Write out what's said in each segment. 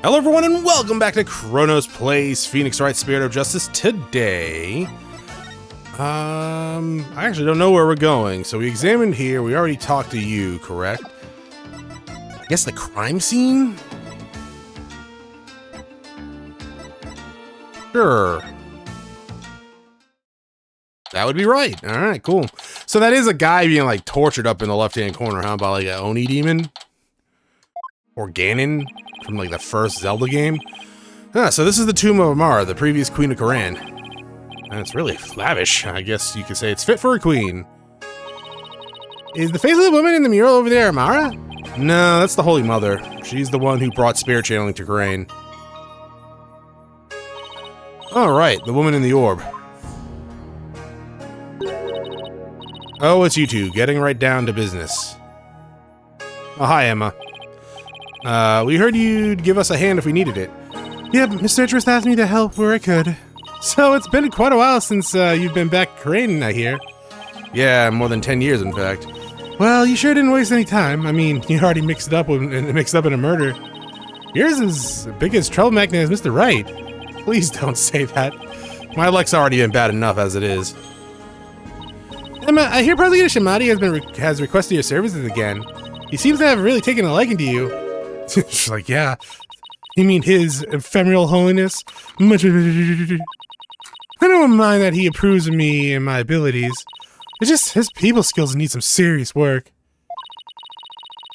Hello everyone and welcome back to Chronos Plays Phoenix Wright Spirit of Justice. Today, I actually don't know where we're going. So we examined here, we already talked to you, correct? I guess the crime scene? Sure. That would be right. Alright, cool. So that is a guy being like tortured up in the left-hand corner, huh? By like an Oni demon? Or Ganon? From like the first Zelda game. So this is the tomb of Amara, the previous queen of Khura'in. And it's really lavish. I guess you could say it's fit for a queen. Is the face of the woman in the mural over there Amara? No, that's the Holy Mother. She's the one who brought spirit channeling to Khura'in. Alright, the woman in the orb. Oh, it's you two, getting right down to business. Oh, hi, Emma. We heard you'd give us a hand if we needed it. Yeah, Mr. Interest asked me to help where I could. So it's been quite a while since you've been back Khura'in, I hear. Yeah, more than 10 years, in fact. Well, you sure didn't waste any time. I mean, you already mixed it up in a murder. Yours is as big as trouble magnet as Mr. Wright. Please don't say that. My luck's already been bad enough as it is. Emma, I hear Prosecutor Shimadi has requested your services again. He seems to have really taken a liking to you. She's like, yeah. You mean his ephemeral holiness? I don't mind that he approves of me and my abilities. It's just his people skills need some serious work.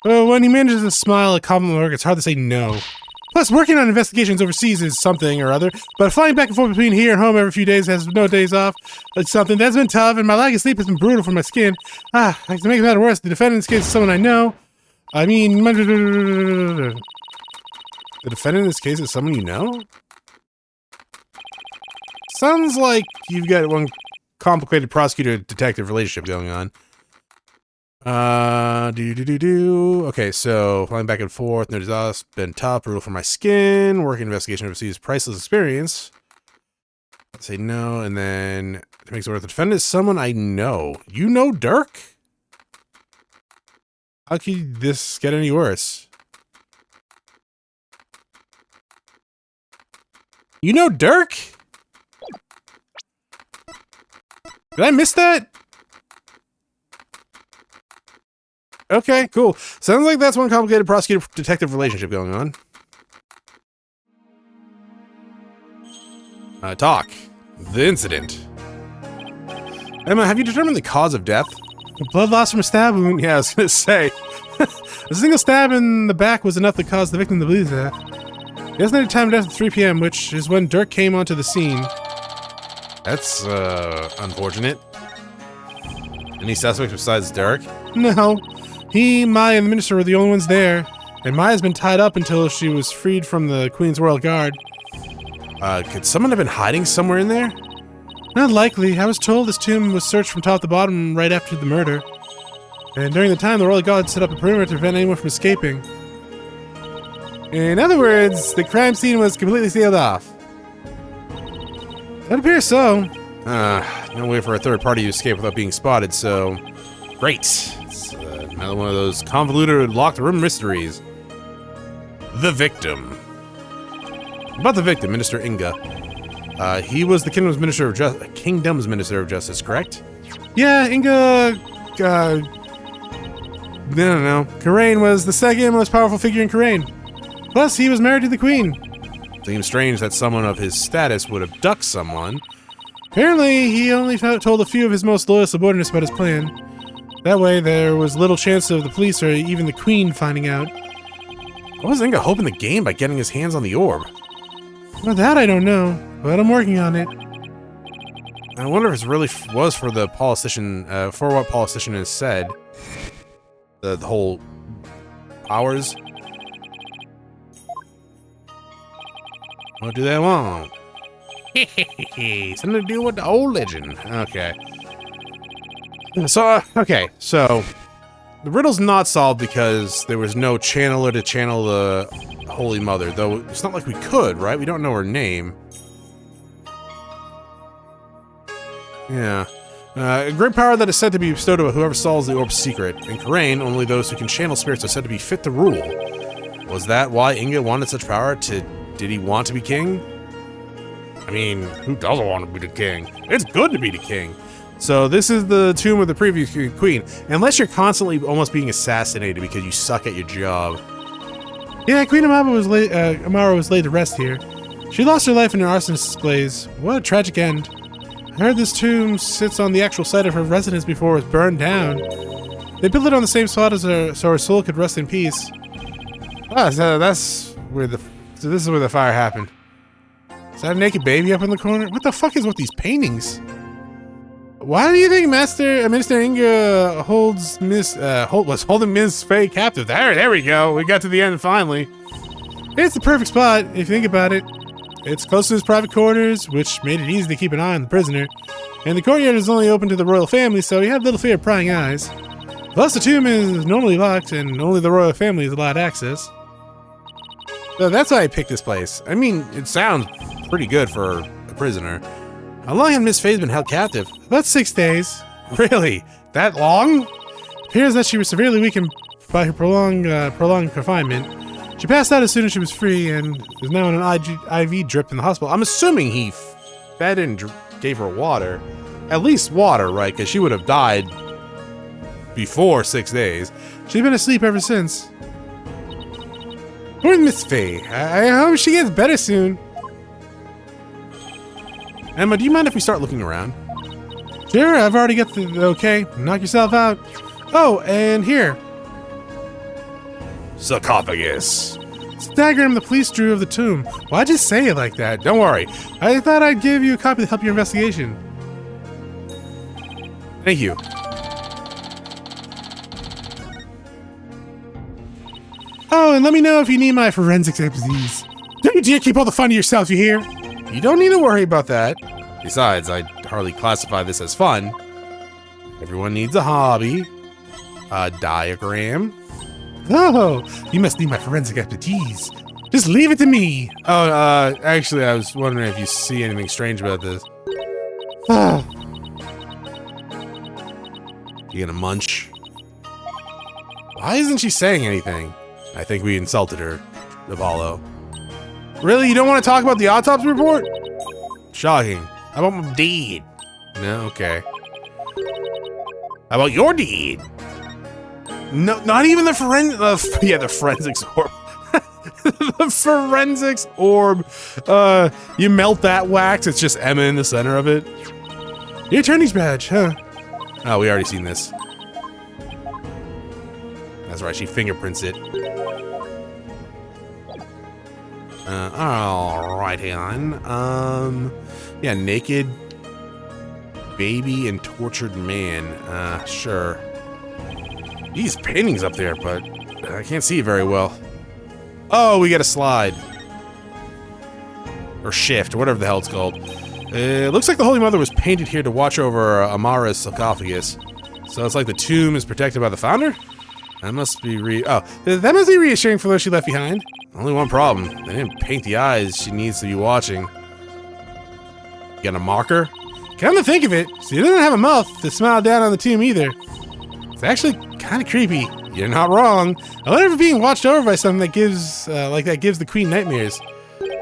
Well, when he manages to smile at compliment work, it's hard to say no. Plus, working on investigations overseas is something or other, but flying back and forth between here and home every few days has no days off. It's something that's been tough, and my lack of sleep has been brutal for my skin. To make it matter worse, the defendant's case is someone I know. I mean, the defendant in this case is someone you know? Sounds like you've got one complicated prosecutor-detective relationship going on. Okay, so flying back and forth, no disaster, been tough, brutal for my skin, working investigation overseas, priceless experience. I'd say no, and then to make it worth, the defendant is someone I know. You know Dirk? How could this get any worse? You know Dirk? Did I miss that? Okay, cool. Sounds like that's one complicated prosecutor-detective relationship going on. Talk. The incident. Emma, have you determined the cause of death? Blood loss from a stab wound? Yeah, I was gonna say. A single stab in the back was enough to cause the victim to bleed to death. The estimated time of death at 3 p.m., which is when Dirk came onto the scene. That's, unfortunate. Any suspects besides Dirk? No. He, Maya, and the minister were the only ones there. And Maya's been tied up until she was freed from the Queen's Royal Guard. Could someone have been hiding somewhere in there? Not likely. I was told this tomb was searched from top to bottom right after the murder. And during the time, the Royal Guard set up a perimeter to prevent anyone from escaping. In other words, the crime scene was completely sealed off. That appears so. No way for a third party to escape without being spotted, so... Great. It's another one of those convoluted locked room mysteries. The victim. About the victim, Minister Inga. He was the Kingdom's Minister of Justice, correct? Yeah, Inga... no. Khura'in was the second most powerful figure in Khura'in. Plus, he was married to the Queen. Seems strange that someone of his status would abduct someone. Apparently, he only told a few of his most loyal subordinates about his plan. That way, there was little chance of the police or even the Queen finding out. What was Inga hoping to gain by getting his hands on the orb? Well, that I don't know, but I'm working on it. I wonder if it really was for the politician, for what politician has said. The whole powers. What do they want? Something to do with the old legend. Okay. So, the riddle's not solved because there was no channeler to channel the Holy Mother, though it's not like we could, right? We don't know her name. Yeah. A great power that is said to be bestowed on whoever solves the orb's secret. In Khura'in, only those who can channel spirits are said to be fit to rule. Was that why Inga wanted such power? Did he want to be king? I mean, who doesn't want to be the king? It's good to be the king. So this is the tomb of the previous queen. Unless you're constantly almost being assassinated because you suck at your job. Yeah, Queen Amara was laid to rest here. She lost her life in her arsonist displays. What a tragic end. I heard this tomb sits on the actual site of her residence before it was burned down. They built it on the same spot as her, so her soul could rest in peace. Ah, so this is where the fire happened. Is that a naked baby up in the corner? What the fuck is with these paintings? Why do you think Minister Inga was holding Ms. Faye captive? There we go. We got to the end finally. It's the perfect spot if you think about it. It's close to his private quarters, which made it easy to keep an eye on the prisoner. And the courtyard is only open to the royal family, so he had little fear of prying eyes. Plus, the tomb is normally locked, and only the royal family is allowed access. So that's why I picked this place. I mean, it sounds pretty good for a prisoner. How long had Miss Faye's been held captive? About 6 days. Really? That long? Appears that she was severely weakened by her prolonged confinement. She passed out as soon as she was free and is now in an IV drip in the hospital. I'm assuming he fed and gave her water. At least water, right? Because she would have died before 6 days. She's been asleep ever since. Where's Miss Faye? I hope she gets better soon. Emma, do you mind if we start looking around? Sure, I've already got the okay. Knock yourself out. Oh, and here. Sarcophagus. It's the diagram the police drew of the tomb. Why'd you say it like that? Don't worry. I thought I'd give you a copy to help your investigation. Thank you. Oh, and let me know if you need my forensics expertise. Don't you dare keep all the fun to yourself, you hear? You don't need to worry about that. Besides, I'd hardly classify this as fun. Everyone needs a hobby. A diagram. Oh, you must need my forensic expertise. Just leave it to me. Oh, actually, I was wondering if you see anything strange about this. You gonna munch? Why isn't she saying anything? I think we insulted her, Apollo. Really? You don't want to talk about the autopsy report? Shocking. How about my deed? No, okay. How about your deed? No, not even the the forensics orb. The forensics orb. You melt that wax, it's just Emma in the center of it. Your attorney's badge, huh? Oh, we already seen this. That's right, she fingerprints it. Alright, hang on. Yeah, naked baby and tortured man. Sure. These paintings up there, but I can't see it very well. Oh, we got a slide. Or shift, or whatever the hell it's called. It looks like the Holy Mother was painted here to watch over Amara's sarcophagus. So it's like the tomb is protected by the founder? That must be that must be reassuring for those she left behind. Only one problem. They didn't paint the eyes she needs to be watching. You got a marker? Come to think of it, she doesn't have a mouth to smile down on the tomb either. It's actually kind of creepy. You're not wrong. I wonder if being watched over by something that gives the queen nightmares.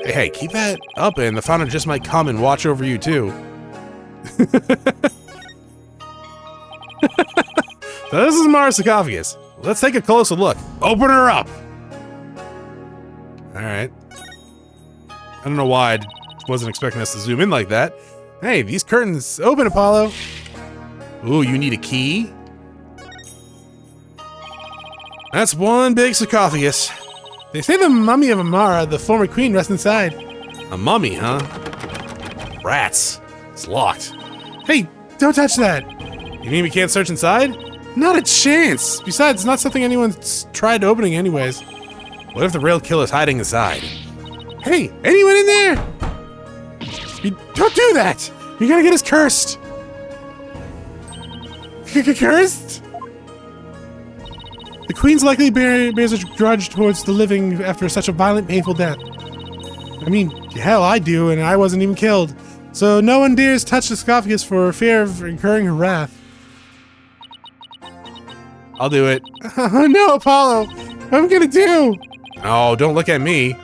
Hey, keep that up and the founder just might come and watch over you too. So this is Amara's sarcophagus. Let's take a closer look. Open her up. Alright. I don't know why I wasn't expecting us to zoom in like that. Hey, these curtains open, Apollo. Ooh, you need a key? That's one big sarcophagus. They say the mummy of Amara, the former queen, rests inside. A mummy, huh? Rats. It's locked. Hey, don't touch that. You mean we can't search inside? Not a chance. Besides, it's not something anyone's tried opening anyways. What if the real killer's hiding inside? Hey, anyone in there? You don't do that. You're gonna get us cursed. Cursed? The queen's likely bears a grudge towards the living after such a violent, painful death. I mean, hell, I do, and I wasn't even killed. So no one dares touch the sarcophagus for fear of incurring her wrath. I'll do it. Oh no, Apollo! What am I gonna do? Oh, don't look at me.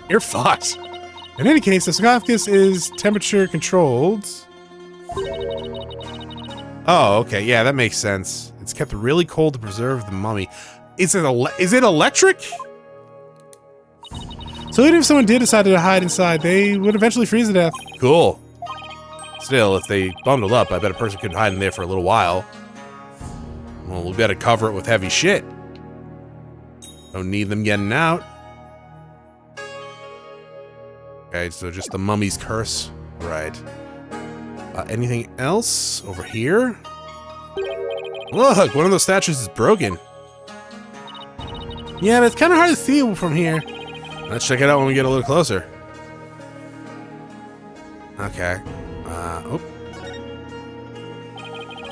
You're fucked. In any case, the sarcophagus is temperature controlled. Oh, okay. Yeah, that makes sense. It's kept really cold to preserve the mummy. Is it electric? So even if someone did decide to hide inside, they would eventually freeze to death. Cool. Still, if they bundled up, I bet a person could hide in there for a little while. Well, we better cover it with heavy shit. Don't need them getting out. Okay, so just the mummy's curse. Right. Anything else over here? Look, one of those statues is broken. Yeah, but it's kind of hard to see from here. Let's check it out when we get a little closer. Okay. Oh.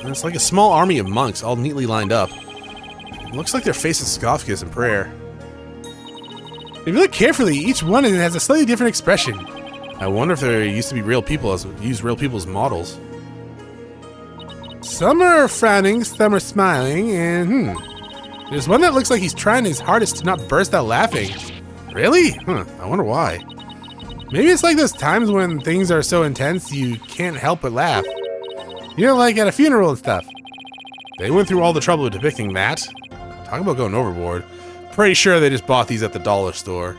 It's like a small army of monks, all neatly lined up. It looks like they're facing sarcophagus in prayer. If you look carefully, each one has a slightly different expression. I wonder if there used to be real people use real people as models. Some are frowning, some are smiling, and there's one that looks like he's trying his hardest to not burst out laughing. Really? I wonder why. Maybe it's like those times when things are so intense you can't help but laugh. You know, like at a funeral and stuff. They went through all the trouble of depicting that. Talk about going overboard. Pretty sure they just bought these at the dollar store.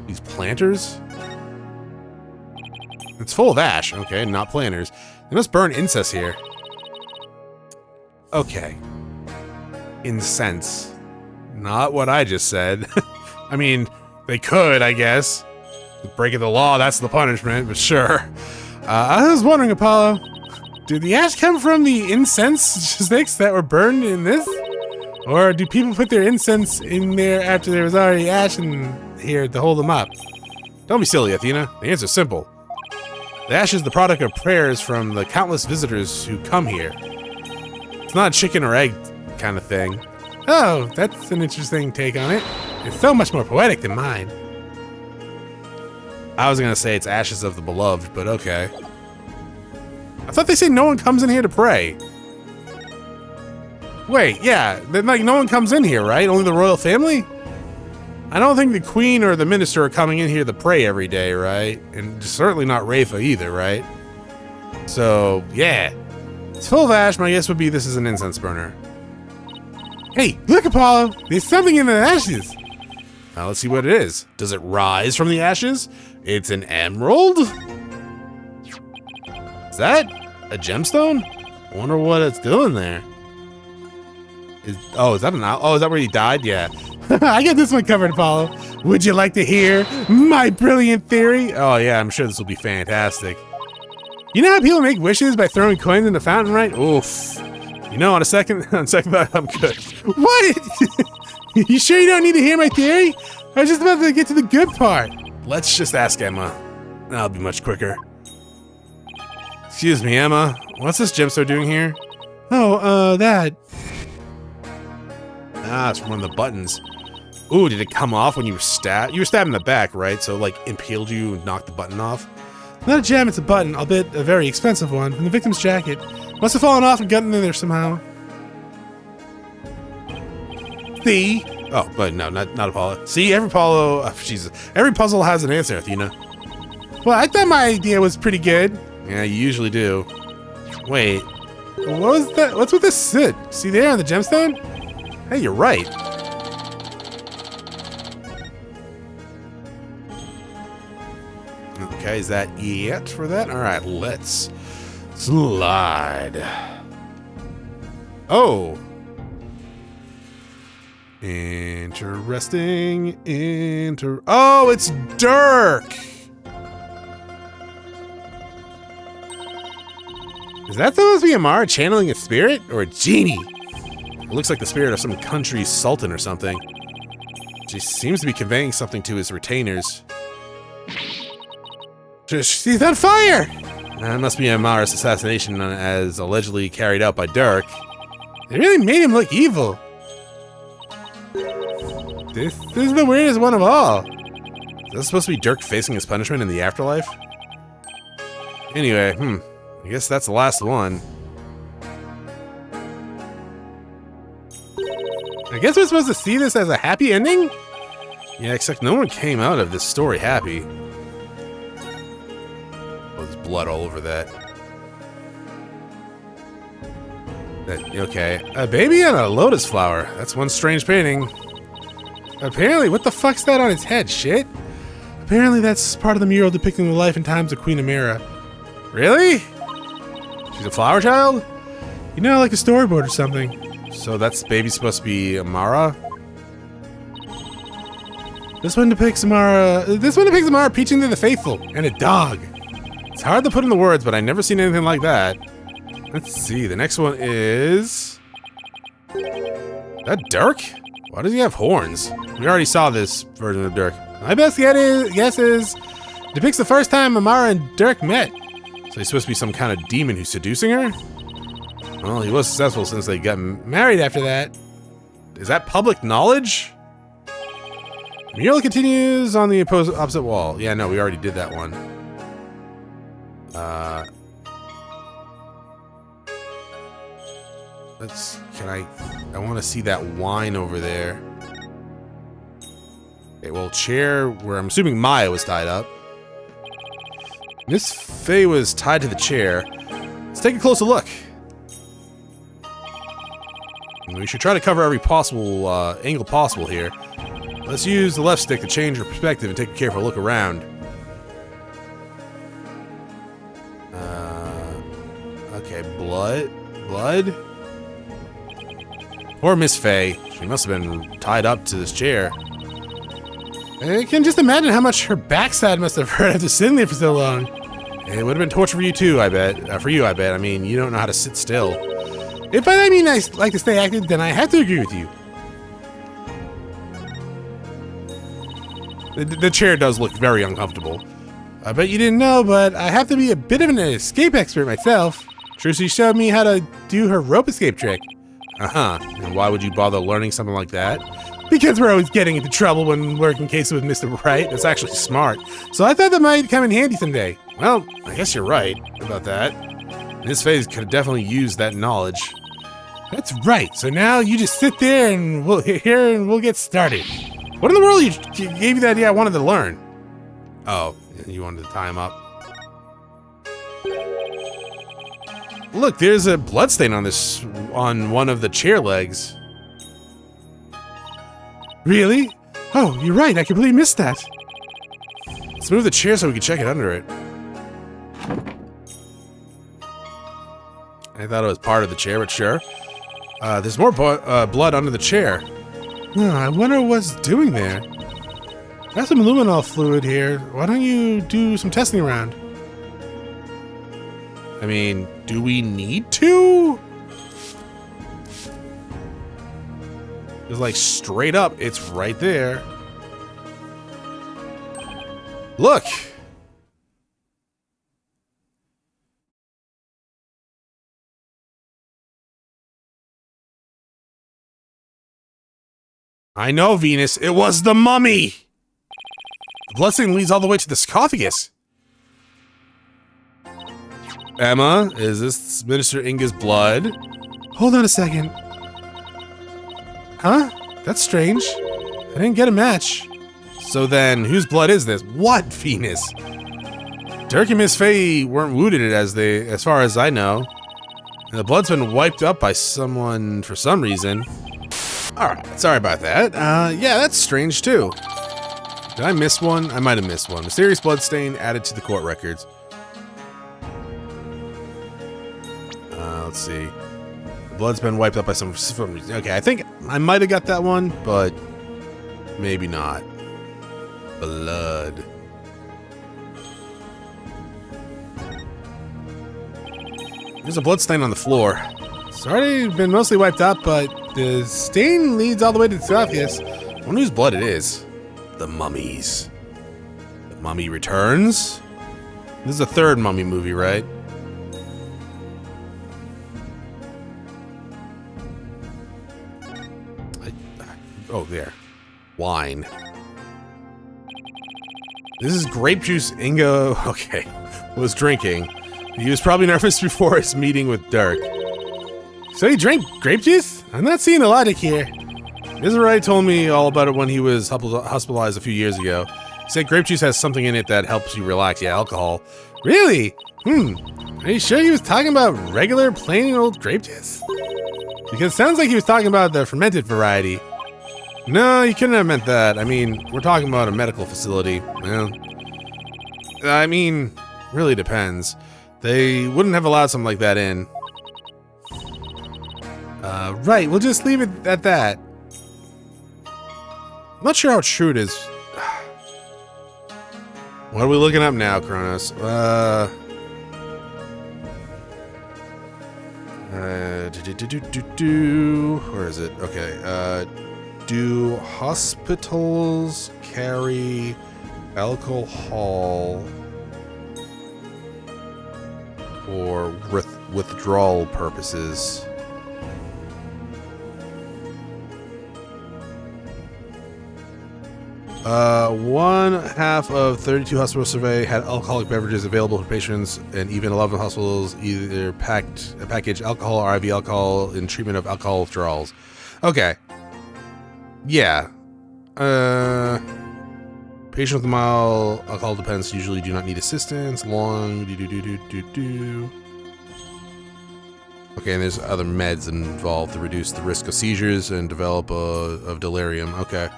These planters? It's full of ash. Okay, not planters. They must burn incense here. Okay. Incense. Not what I just said. I mean, they could, I guess. Breaking the law, that's the punishment, but sure. I was wondering, Apollo, did the ash come from the incense sticks that were burned in this? Or do people put their incense in there after there was already ash in here to hold them up? Don't be silly, Athena. The answer's simple. The ash is the product of prayers from the countless visitors who come here. It's not a chicken or egg kind of thing. Oh, that's an interesting take on it. It's so much more poetic than mine. I was gonna say it's ashes of the beloved, but okay. I thought they said no one comes in here to pray. Wait, yeah, like no one comes in here, right? Only the royal family? I don't think the queen or the minister are coming in here to pray every day, right? And certainly not Rafa either, right? So, yeah. It's full of ash, my guess would be this is an incense burner. Hey, look, Apollo! There's something in the ashes! Now let's see what it is. Does it rise from the ashes? It's an emerald? Is that a gemstone? I wonder what it's doing there. Is that where he died? Yeah. I got this one covered, Apollo. Would you like to hear my brilliant theory? Oh yeah, I'm sure this will be fantastic. You know how people make wishes by throwing coins in the fountain, right? Oof. You know, on second thought, I'm good. What? You sure you don't need to hear my theory? I was just about to get to the good part. Let's just ask Emma. That'll be much quicker. Excuse me, Emma. What's this gemstone doing here? Oh, that. Ah, it's from one of the buttons. Ooh, did it come off when you were stabbed? You were stabbed in the back, right? So, like, impaled you and knocked the button off? Not a gem, it's a button, albeit a very expensive one, from the victim's jacket. Must have fallen off and gotten in there somehow. See? Oh, but no, not Apollo. See, every puzzle has an answer, Athena. Well, I thought my idea was pretty good. Yeah, you usually do. Wait, what was that? What's with this soot? See there on the gemstone? Hey, you're right. Okay, is that it for that? All right, let's slide. Oh. Interesting. Oh, it's Dirk. Is that supposed to be Amara channeling a spirit or a genie? It looks like the spirit of some country's sultan or something. She seems to be conveying something to his retainers. She's on fire! That must be Amara's assassination as allegedly carried out by Dirk. They really made him look evil. This is the weirdest one of all. Is this supposed to be Dirk facing his punishment in the afterlife? Anyway, I guess that's the last one. guess we're supposed to see this as a happy ending? Yeah, except no one came out of this story happy. Oh, there's blood all over that. Okay. A baby on a lotus flower. That's one strange painting. Apparently, what the fuck's that on its head? Shit? Apparently, that's part of the mural depicting the life and times of Queen Amara. Really? She's a flower child? You know, like a storyboard or something. So that's baby supposed to be Amara? This one depicts Amara preaching to the faithful and a dog. It's hard to put into words, but I've never seen anything like that. Let's see. The next one is that Dirk? Why does he have horns? We already saw this version of Dirk. My best guess is depicts the first time Amara and Dirk met. So he's supposed to be some kind of demon who's seducing her? Well, he was successful since they got married after that. Is that public knowledge? The mural continues on the opposite wall. Yeah, no, we already did that one. I want to see that wine over there. Okay, well, chair where I'm assuming Maya was tied up. Miss Faye was tied to the chair. Let's take a closer look. We should try to cover every possible angle possible here. Let's use the left stick to change our perspective and take a careful look around. Okay, blood. Poor Miss Faye. She must have been tied up to this chair. I can just imagine how much her backside must have hurt after sitting there for so long. It would have been torture for you too, I bet. For you, I bet. I mean, you don't know how to sit still. If by that I mean I like to stay active, then I have to agree with you. The chair does look very uncomfortable. I bet you didn't know, but I have to be a bit of an escape expert myself. Trucy showed me how to do her rope escape trick. Uh-huh. And why would you bother learning something like that? Because we're always getting into trouble when working cases with Mr. Wright. That's actually smart. So I thought that might come in handy someday. Well, I guess you're right about that. Miss Faye could definitely use that knowledge. That's right. So now you just sit there and we'll get started. What in the world gave you the idea I wanted to learn? Oh, you wanted to tie him up. Look, there's a bloodstain on one of the chair legs. Really? Oh, you're right. I completely missed that. Let's move the chair so we can check it under it. I thought it was part of the chair, but sure. There's more blood under the chair. I wonder what's doing there. I have some luminol fluid here. Why don't you do some testing around? I mean, do we need to? It's like straight up, it's right there. Look! I know, Venus. It was the mummy! The bloodstain leads all the way to the sarcophagus. Emma, is this Minister Inga's blood? Hold on a second. Huh? That's strange. I didn't get a match. So then, whose blood is this? What, Venus? Dirk and Miss Faye weren't wounded as far as I know. And the blood's been wiped up by someone for some reason. Alright, sorry about that. Yeah, that's strange too. Did I miss one? I might have missed one. Mysterious bloodstain added to the court records. Let's see. The blood's been wiped up by some reason. Okay, I think I might have got that one, but maybe not. Blood. There's a blood stain on the floor. It's already been mostly wiped up, but the stain leads all the way to the sarcophagus. I wonder whose blood it is. The Mummies. The Mummy Returns? This is the third Mummy movie, right? Oh, there. Wine. This is grape juice Ingo, okay, was drinking. He was probably nervous before his meeting with Dirk. So he drank grape juice? I'm not seeing the logic here. Mr. Wright told me all about it when he was hospitalized a few years ago. He said grape juice has something in it that helps you relax. Yeah, alcohol. Really? Are you sure he was talking about regular, plain old grape juice? Because it sounds like he was talking about the fermented variety. No, he couldn't have meant that. I mean, we're talking about a medical facility. Well, I mean, really depends. They wouldn't have allowed something like that in. Right, we'll just leave it at that. I'm not sure how true it is. What are we looking up now, Chronos? Where is it? Okay, do hospitals carry alcohol for withdrawal purposes? One half of 32 hospital survey had alcoholic beverages available for patients, and even 11 hospitals either package alcohol or IV alcohol in treatment of alcohol withdrawals. Okay. Yeah. Patients with mild alcohol dependence usually do not need assistance. Long Okay, and there's other meds involved to reduce the risk of seizures and develop of delirium. Okay.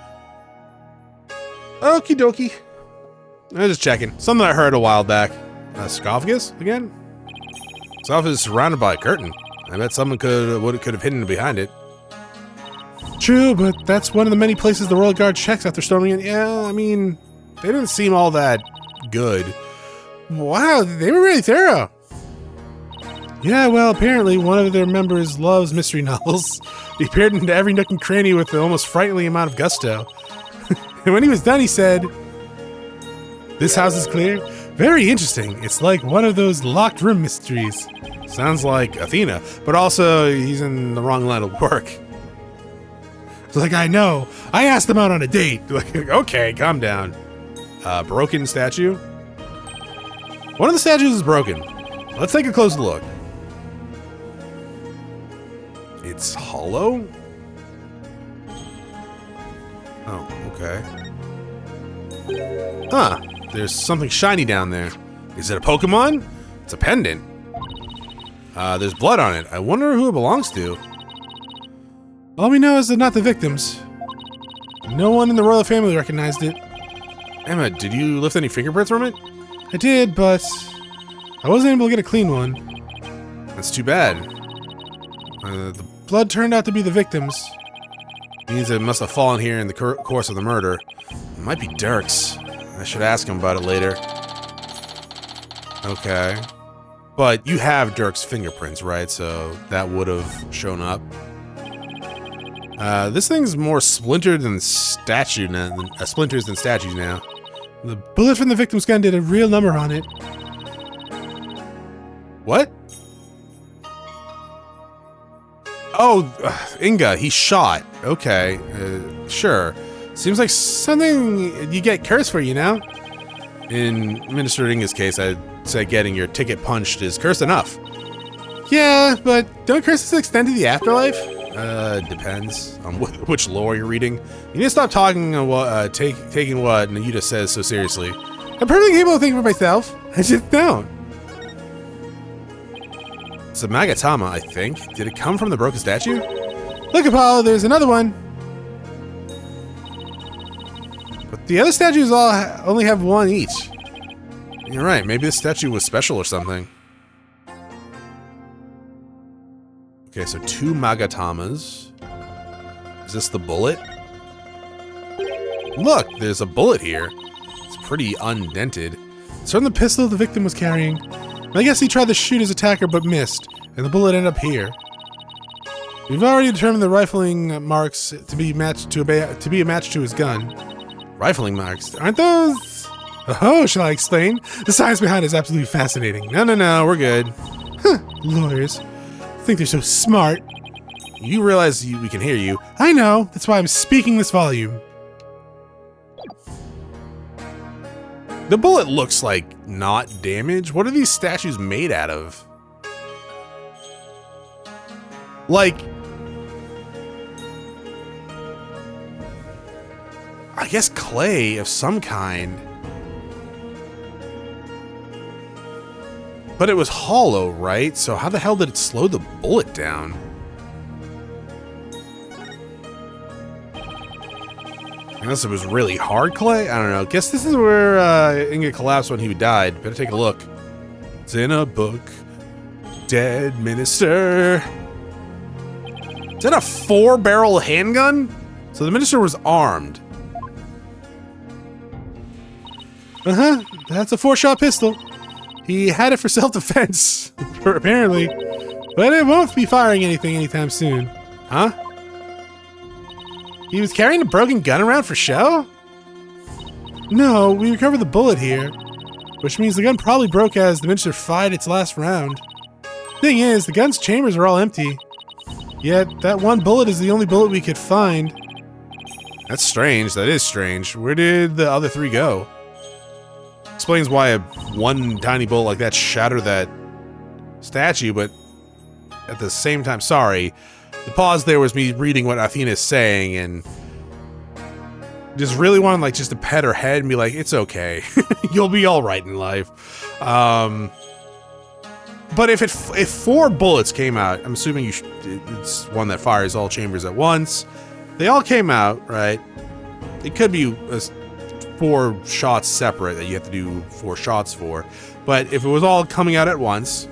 Okie dokie. I was just checking. Something I heard a while back. Sarcophagus again? Sarcophagus is surrounded by a curtain. I bet someone could have hidden behind it. True, but that's one of the many places the Royal Guard checks after storming it. Yeah, I mean, they didn't seem all that good. Wow, they were really thorough. Yeah, well, apparently one of their members loves mystery novels. He peered into every nook and cranny with an almost frightening amount of gusto. And when he was done, he said, "This house is clear? Very interesting. It's like one of those locked room mysteries." Sounds like Athena, but also he's in the wrong line of work. It's like, I know. I asked him out on a date. Like, okay, calm down. Broken statue? One of the statues is broken. Let's take a closer look. It's hollow? Oh, okay. Huh, there's something shiny down there. Is it a Pokemon? It's a pendant. There's blood on it. I wonder who it belongs to. All we know is they're not the victims. No one in the royal family recognized it. Emma, did you lift any fingerprints from it? I did, but I wasn't able to get a clean one. That's too bad. The blood turned out to be the victims. Means it must have fallen here in the course of the murder. It might be Dirk's. I should ask him about it later. Okay. But you have Dirk's fingerprints, right? So that would have shown up. This thing's more splintered than splinters than statues now. The bullet from the victim's gun did a real number on it. What? Oh, Inga, he shot. Okay, sure. Seems like something you get cursed for, you know? In Minister Inga's case, I'd say getting your ticket punched is cursed enough. Yeah, but don't curses extend to the afterlife? Depends on which lore you're reading. You need to stop talking taking what Nahyuta says so seriously. I'm perfectly capable of thinking for myself. I just don't. It's a Magatama, I think. Did it come from the broken statue? Look, Apollo, there's another one. But the other statues all only have one each. You're right, maybe this statue was special or something. Okay, so 2 Magatamas. Is this the bullet? Look, there's a bullet here. It's pretty undented. It's from the pistol the victim was carrying. I guess he tried to shoot his attacker but missed, and the bullet ended up here. We've already determined the rifling marks to be a match to his gun. Rifling marks? Aren't those? Oh, shall I explain? The science behind it is absolutely fascinating. No, we're good. Huh, lawyers. Think they're so smart. You realize we can hear you. I know. That's why I'm speaking this volume. The bullet looks like not damaged. What are these statues made out of? Like, I guess clay of some kind. But it was hollow, right? So how the hell did it slow the bullet down? Unless it was really hard clay? I don't know. Guess this is where Inga collapsed when he died. Better take a look. It's in a book. Dead minister. Is that a 4-barrel handgun? So the minister was armed. Uh-huh. That's a 4-shot pistol. He had it for self-defense, apparently. But it won't be firing anything anytime soon. Huh? He was carrying a broken gun around for show? No, we recovered the bullet here. Which means the gun probably broke as the minister fired its last round. Thing is, the gun's chambers are all empty. Yet, that one bullet is the only bullet we could find. That's strange. That is strange. Where did the other 3 go? Explains why one tiny bullet like that shattered that statue, but at the same time, sorry. The pause there was me reading what Athena is saying and just really wanted like just to pet her head and be like, it's okay. You'll be all right in life. But if 4 bullets came out, I'm assuming it's one that fires all chambers at once. They all came out, right? It could be 4 shots separate that you have to do 4 shots for. But if it was all coming out at once,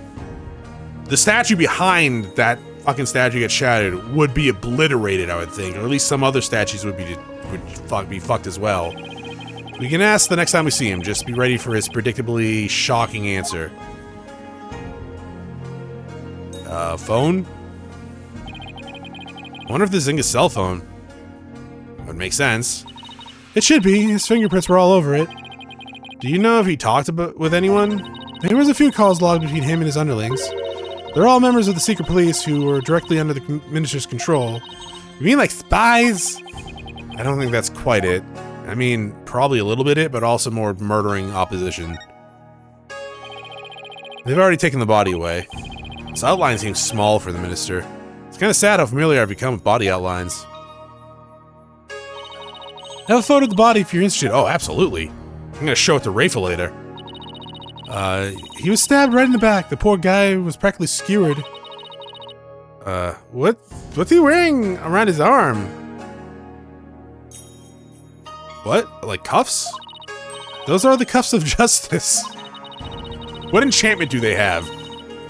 the statue behind that fucking statue gets shattered would be obliterated, I would think. Or at least some other statues would be fucked as well. We can ask the next time we see him. Just be ready for his predictably shocking answer. Phone? I wonder if this is Inga's cell phone. Would make sense. It should be. His fingerprints were all over it. Do you know if he talked with anyone? There was a few calls logged between him and his underlings. They're all members of the secret police who were directly under the minister's control. You mean like spies? I don't think that's quite it. I mean, probably a little bit it, but also more murdering opposition. They've already taken the body away. This outline seems small for the minister. It's kind of sad how familiar I've become with body outlines. I have a photo of the body if you're interested. Oh, absolutely. I'm gonna show it to Rafa later. He was stabbed right in the back. The poor guy was practically skewered. What's he wearing around his arm? What? Like cuffs? Those are the cuffs of justice. What enchantment do they have?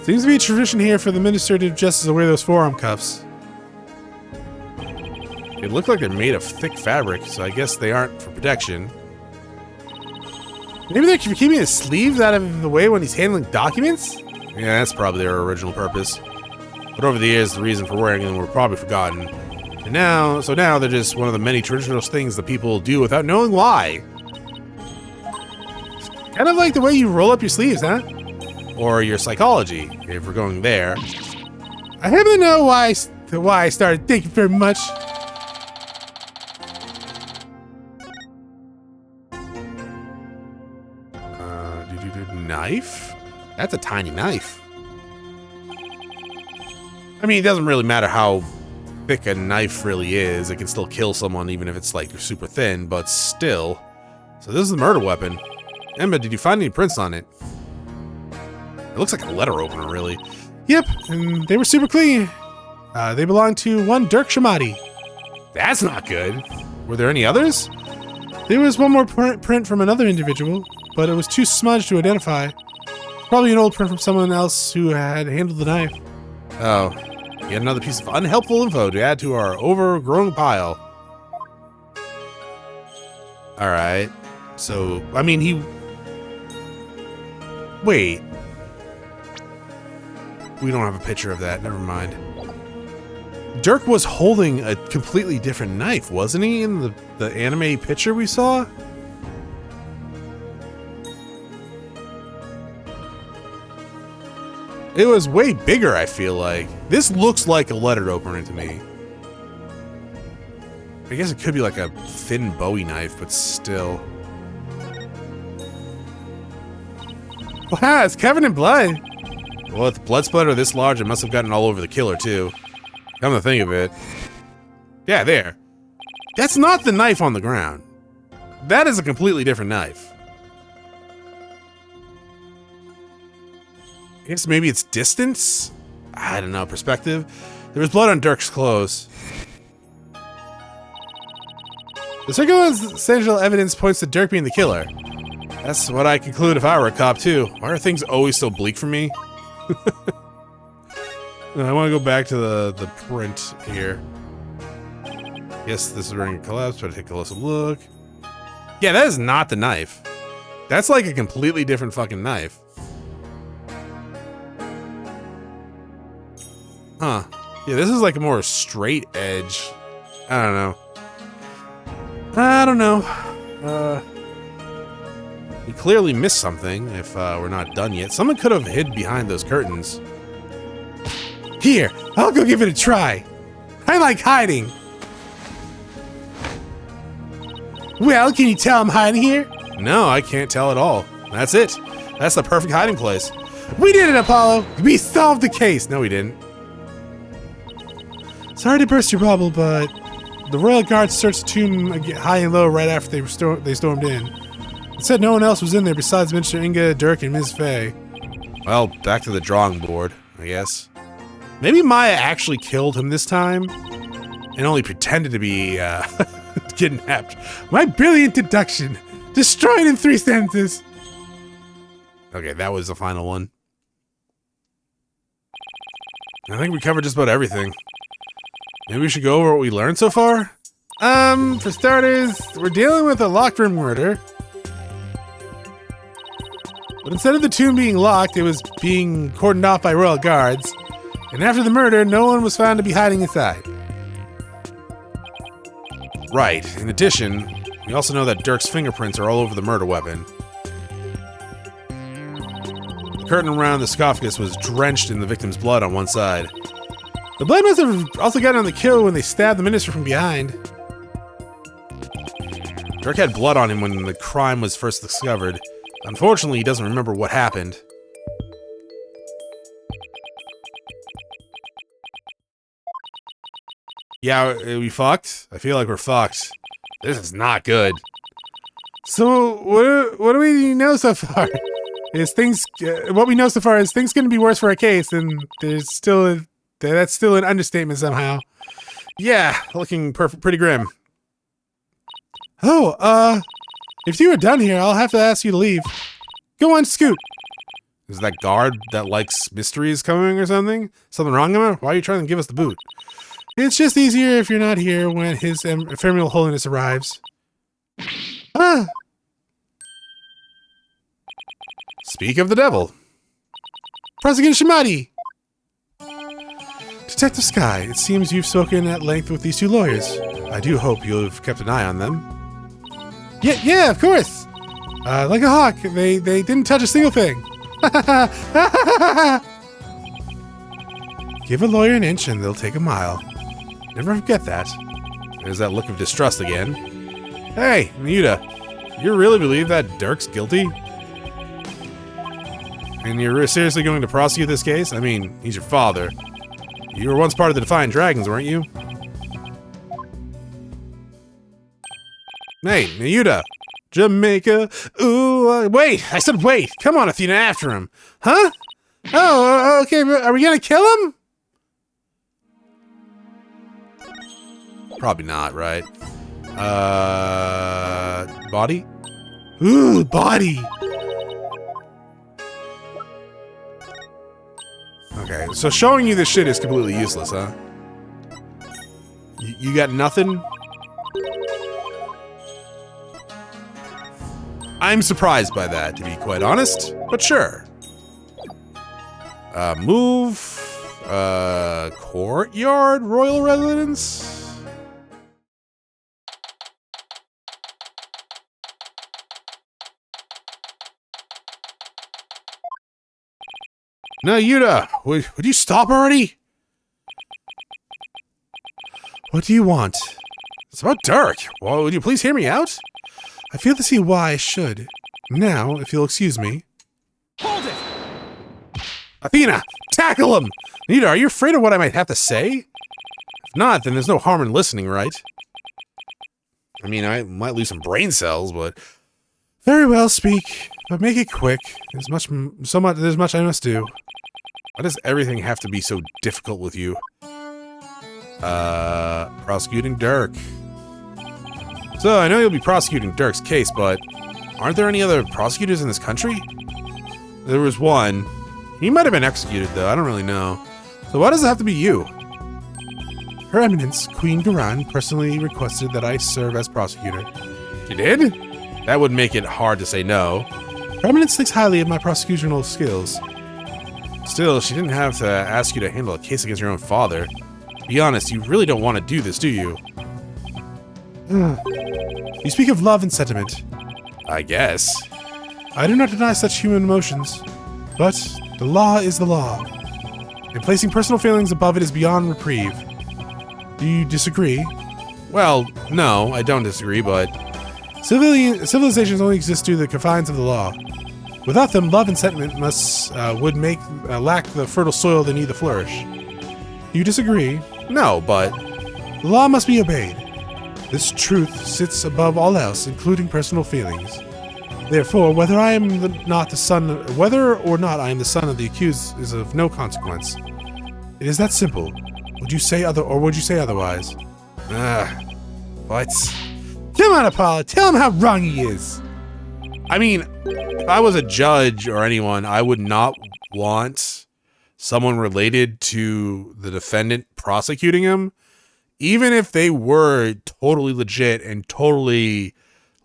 Seems to be a tradition here for the minister to justice to wear those forearm cuffs. They look like they're made of thick fabric, so I guess they aren't for protection. Maybe they're keeping his sleeves out of the way when he's handling documents? Yeah, that's probably their original purpose. But over the years, the reason for wearing them were probably forgotten. And now they're just one of the many traditional things that people do without knowing why. Kind of like the way you roll up your sleeves, huh? Or your psychology, if we're going there. I happen to know why I started thinking very much. Knife? That's a tiny knife. I mean, it doesn't really matter how thick a knife really is. It can still kill someone even if it's like super thin, but still. So this is the murder weapon. Emma, did you find any prints on it? It looks like a letter opener, really. Yep, and they were super clean. They belonged to one Dirk Shamati. That's not good. Were there any others? There was one more print from another individual, but it was too smudged to identify. Probably an old print from someone else who had handled the knife. Oh, yet another piece of unhelpful info to add to our overgrown pile. Alright, so, I mean, wait. We don't have a picture of that, never mind. Dirk was holding a completely different knife, wasn't he, in the anime picture we saw? It was way bigger, I feel like. This looks like a letter opener to me. I guess it could be like a thin Bowie knife, but still. Wow, it's covered in blood. Well, if the blood splatter this large, it must have gotten all over the killer, too. Come to think of it. Yeah, there. That's not the knife on the ground. That is a completely different knife. I guess maybe it's distance? I don't know, perspective. There was blood on Dirk's clothes. The circumstantial evidence points to Dirk being the killer. That's what I conclude if I were a cop too. Why are things always so bleak for me? I want to go back to the print here. Yes, this is ring collapse, but take a closer look. Yeah, that is not the knife. That's like a completely different fucking knife. Huh. Yeah, this is like a more straight edge. I don't know. We clearly missed something if we're not done yet. Someone could have hid behind those curtains. Here, I'll go give it a try. I like hiding. Well, can you tell I'm hiding here? No, I can't tell at all. That's it. That's the perfect hiding place. We did it, Apollo. We solved the case. No, we didn't. Sorry to burst your bubble, but the Royal Guard searched the tomb high and low right after they stormed in. It said no one else was in there besides Mr. Inga, Dirk, and Ms. Faye. Well, back to the drawing board, I guess. Maybe Maya actually killed him this time and only pretended to be kidnapped. My brilliant deduction. Destroyed in 3 sentences. Okay, that was the final one. I think we covered just about everything. Maybe we should go over what we learned so far? For starters, we're dealing with a locked room murder. But instead of the tomb being locked, it was being cordoned off by royal guards. And after the murder, no one was found to be hiding inside. Right. In addition, we also know that Dirk's fingerprints are all over the murder weapon. The curtain around the sarcophagus was drenched in the victim's blood on one side. The blood must have also gotten on the kill when they stabbed the minister from behind. Dirk had blood on him when the crime was first discovered. Unfortunately, he doesn't remember what happened. Yeah, are we fucked? I feel like we're fucked. This is not good. So, what do we know so far? What we know so far is things going to be worse for our case, and that's still an understatement somehow. Yeah, looking pretty grim. Oh, if you were done here, I'll have to ask you to leave. Go on, scoot. Is that guard that likes mysteries coming or something? Something wrong, Emma? Why are you trying to give us the boot? It's just easier if you're not here when his ephemeral holiness arrives. Ah! Speak of the devil. Prosecutor Shimati! Detective Sky, it seems you've spoken at length with these 2 lawyers. I do hope you've kept an eye on them. Yeah, of course! Like a hawk, they didn't touch a single thing. Give a lawyer an inch and they'll take a mile. Never forget that. There's that look of distrust again. Hey, Nahyuta, you really believe that Dirk's guilty? And you're seriously going to prosecute this case? I mean, he's your father. You were once part of the Defiant Dragons, weren't you? Hey, Nahyuta! Jamaica! Ooh, wait! I said wait! Come on, Athena, after him! Huh? Oh, okay, are we gonna kill him? Probably not, right? Body? Ooh, body! Okay, so showing you this shit is completely useless, huh? You got nothing? I'm surprised by that, to be quite honest, but sure. Courtyard royal residence? Nahyuta, would you stop already? What do you want? It's about Dirk. Well, would you please hear me out? I feel to see why I should. Now, if you'll excuse me. Hold it! Athena, tackle him! Nahyuta, are you afraid of what I might have to say? If not, then there's no harm in listening, right? I mean, I might lose some brain cells, but... Very well, speak, but make it quick. There's much I must do. Why does everything have to be so difficult with you? Prosecuting Dirk. So, I know you'll be prosecuting Dirk's case, but aren't there any other prosecutors in this country? There was one. He might have been executed, though. I don't really know. So why does it have to be you? Her Eminence, Queen Garan, personally requested that I serve as prosecutor. She did? That would make it hard to say no. Her Eminence thinks highly of my prosecutorial skills. Still, she didn't have to ask you to handle a case against your own father. Be honest, you really don't want to do this, do you? You speak of love and sentiment. I guess. I do not deny such human emotions, but the law is the law, and placing personal feelings above it is beyond reprieve. Do you disagree? Well, no, I don't disagree, but civilizations only exist due to the confines of the law. Without them, love and sentiment would lack the fertile soil they need to flourish. Do you disagree? No, but the law must be obeyed. This truth sits above all else, including personal feelings. Therefore, whether or not I am the son of the accused is of no consequence. It is that simple. Would you say otherwise? What? Come on, Apollo. Tell him how wrong he is. I mean, if I was a judge or anyone, I would not want someone related to the defendant prosecuting him, even if they were totally legit and totally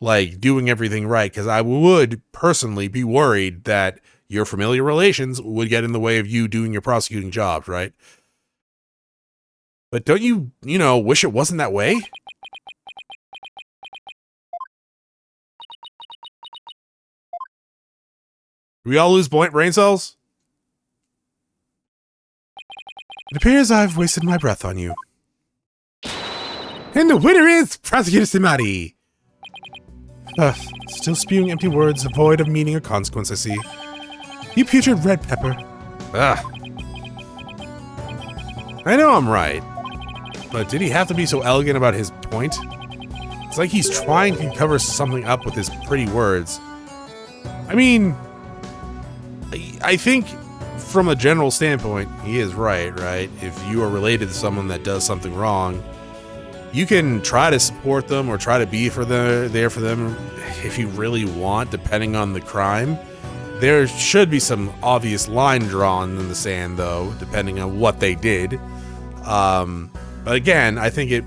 like doing everything right, because I would personally be worried that your familiar relations would get in the way of you doing your prosecuting jobs, right? But don't you wish it wasn't that way? Do we all lose brain cells? It appears I've wasted my breath on you. And the winner is Prosecutor Simati. Still spewing empty words void of meaning or consequence, I see. You putrid red pepper. I know I'm right, but did he have to be so elegant about his point? It's like he's trying to cover something up with his pretty words. I mean, I think from a general standpoint, he is right? If you are related to someone that does something wrong, you can try to support them or try to be there for them if you really want, depending on the crime. There should be some obvious line drawn in the sand, though, depending on what they did. But again, I think it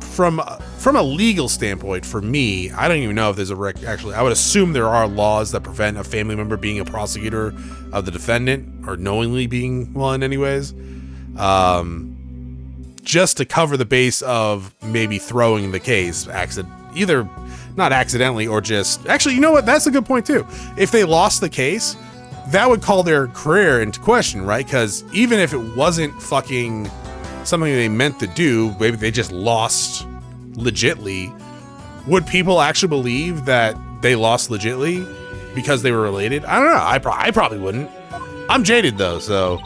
from a legal standpoint, for me, I don't even know if there's actually, I would assume there are laws that prevent a family member being a prosecutor of the defendant, or knowingly being one anyways. Just to cover the base of maybe throwing the case, either not accidentally or just... Actually, you know what? That's a good point too. If they lost the case, that would call their career into question, right? Because even if it wasn't fucking something they meant to do, maybe they just lost legitly, would people actually believe that they lost legitly because they were related? I don't know. I probably wouldn't. I'm jaded though, so...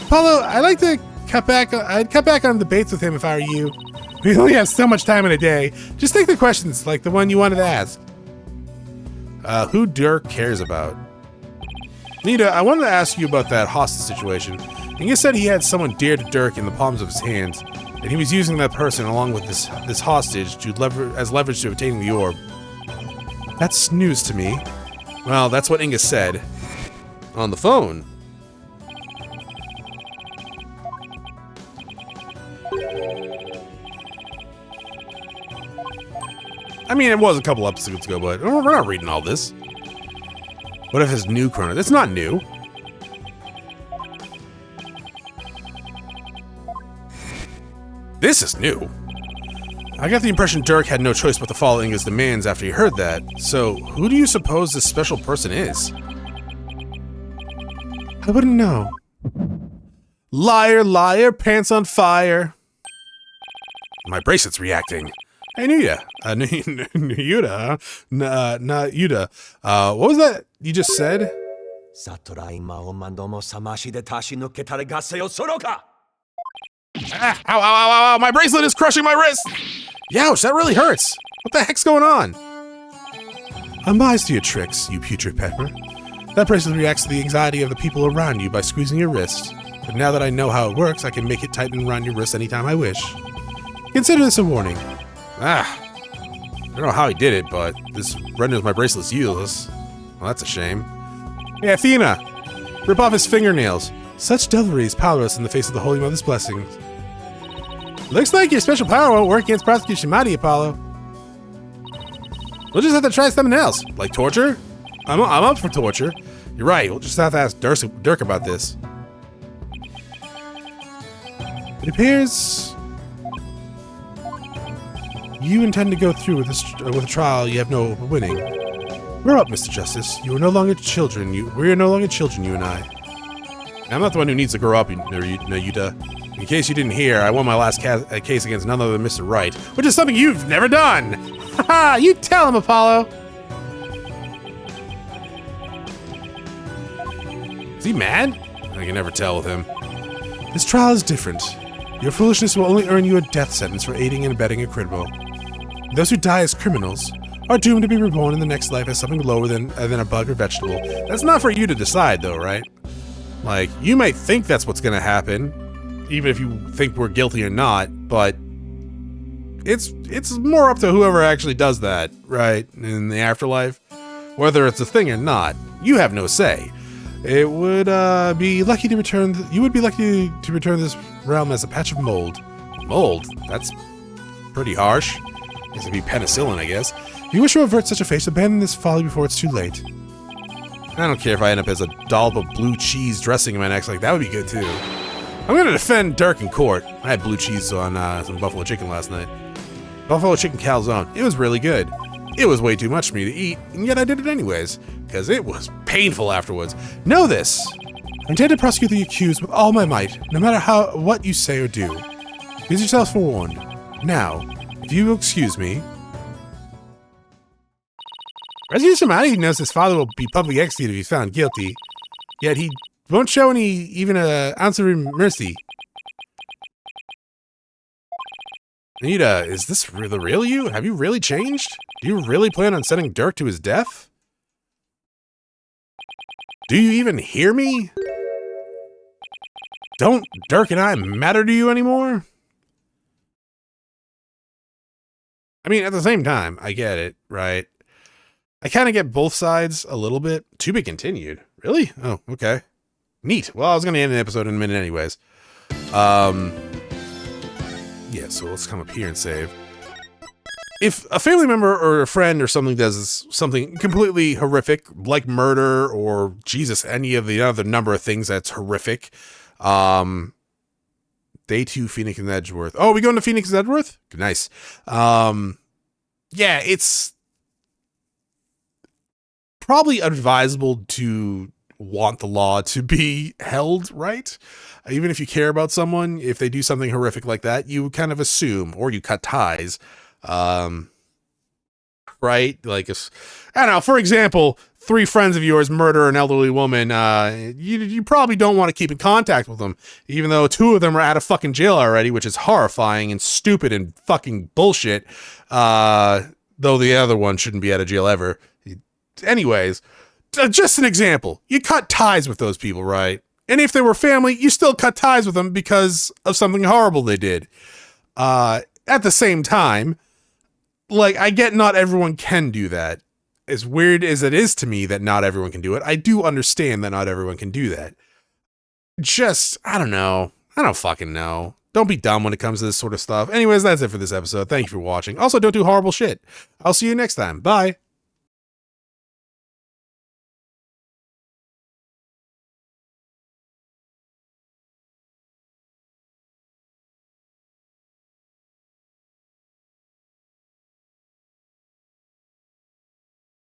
Paulo, I'd cut back on debates with him if I were you. We only have so much time in a day. Just take the questions, like the one you wanted to ask. Who Dirk cares about? Nita, I wanted to ask you about that hostage situation. And you said he had someone dear to Dirk in the palms of his hands, and he was using that person along with this hostage as leverage to obtaining the orb. That's news to me. Well, that's what Inga said on the phone. I mean, it was a couple episodes ago, but we're not reading all this. What if it's new Chronos? It's not new. This is new. I got the impression Dirk had no choice but to follow Inga's demands after he heard that. So, who do you suppose this special person is? I wouldn't know. Liar, liar, pants on fire. My bracelet's reacting. Hey, Nahyuta. Nahyuta. What was that you just said? Ow, ow, ow, ow, my bracelet is crushing my wrist! Youch, that really hurts. What the heck's going on? I'm wise to your tricks, you putrid pepper. That bracelet reacts to the anxiety of the people around you by squeezing your wrist. But now that I know how it works, I can make it tighten around your wrist anytime I wish. Consider this a warning. I don't know how he did it, but this renders my bracelets useless. Well, that's a shame. Hey, Athena! Rip off his fingernails. Such devilry is powerless in the face of the Holy Mother's blessings. Looks like your special power won't work against Prosecution Mighty, Apollo. We'll just have to try something else. Like torture? I'm up for torture. You're right, we'll just have to ask Dirk about this. It appears you intend to go through with a trial you have no hope of winning. Grow up, Mr. Justice. You are no longer children. We are no longer children, you and I. I'm not the one who needs to grow up, Nahyuta. In case you didn't hear, I won my last case against none other than Mr. Wright, which is something you've never done! Haha, you tell him, Apollo! Is he mad? I can never tell with him. This trial is different. Your foolishness will only earn you a death sentence for aiding and abetting a criminal. Those who die as criminals are doomed to be reborn in the next life as something lower than a bug or vegetable. That's not for you to decide, though, right? Like, you might think that's what's gonna happen, even if you think we're guilty or not, but it's more up to whoever actually does that, right, in the afterlife. Whether it's a thing or not, you have no say. It would be lucky to return. You would be lucky to return this realm as a patch of mold. Mold? That's pretty harsh. This would be penicillin, I guess. If you wish to avert such a fate, abandon this folly before it's too late. I don't care if I end up as a dollop of blue cheese dressing in my neck. Like that would be good too. I'm gonna defend Dirk in court. I had blue cheese on some buffalo chicken last night. Buffalo chicken calzone. It was really good. It was way too much for me to eat, and yet I did it anyways, because it was painful afterwards. Know this! I intend to prosecute the accused with all my might, no matter what you say or do. Use yourself forewarned. Now, if you will excuse me... Resolution Mighty knows his father will be publicly executed if he's found guilty, yet he won't show even an ounce of mercy. Nahyuta, is this the real you? Have you really changed? Do you really plan on sending Dirk to his death? Do you even hear me? Don't Dirk and I matter to you anymore? I mean, at the same time, I get it, right? I kind of get both sides a little bit. To be continued. Really? Oh, okay. Neat. Well, I was going to end the episode in a minute anyways. Yeah, so let's come up here and save. If a family member or a friend or something does something completely horrific, like murder or, Jesus, any of the other number of things that's horrific, Day 2, Phoenix and Edgeworth. Oh, we going to Phoenix and Edgeworth? Nice. Yeah, it's probably advisable to want the law to be held, right? Even if you care about someone, if they do something horrific like that, you kind of assume, or you cut ties, right? Like, if, I don't know, for example, 3 friends of yours murder an elderly woman, you probably don't want to keep in contact with them, even though 2 of them are out of fucking jail already, which is horrifying and stupid and fucking bullshit, though the other one shouldn't be out of jail ever. Anyways, just an example. You cut ties with those people, right? And if they were family, you still cut ties with them because of something horrible they did. At the same time, like, I get not everyone can do that. As weird as it is to me that not everyone can do it, I do understand that not everyone can do that. Just, I don't know. I don't fucking know. Don't be dumb when it comes to this sort of stuff. Anyways, that's it for this episode. Thank you for watching. Also, don't do horrible shit. I'll see you next time. Bye.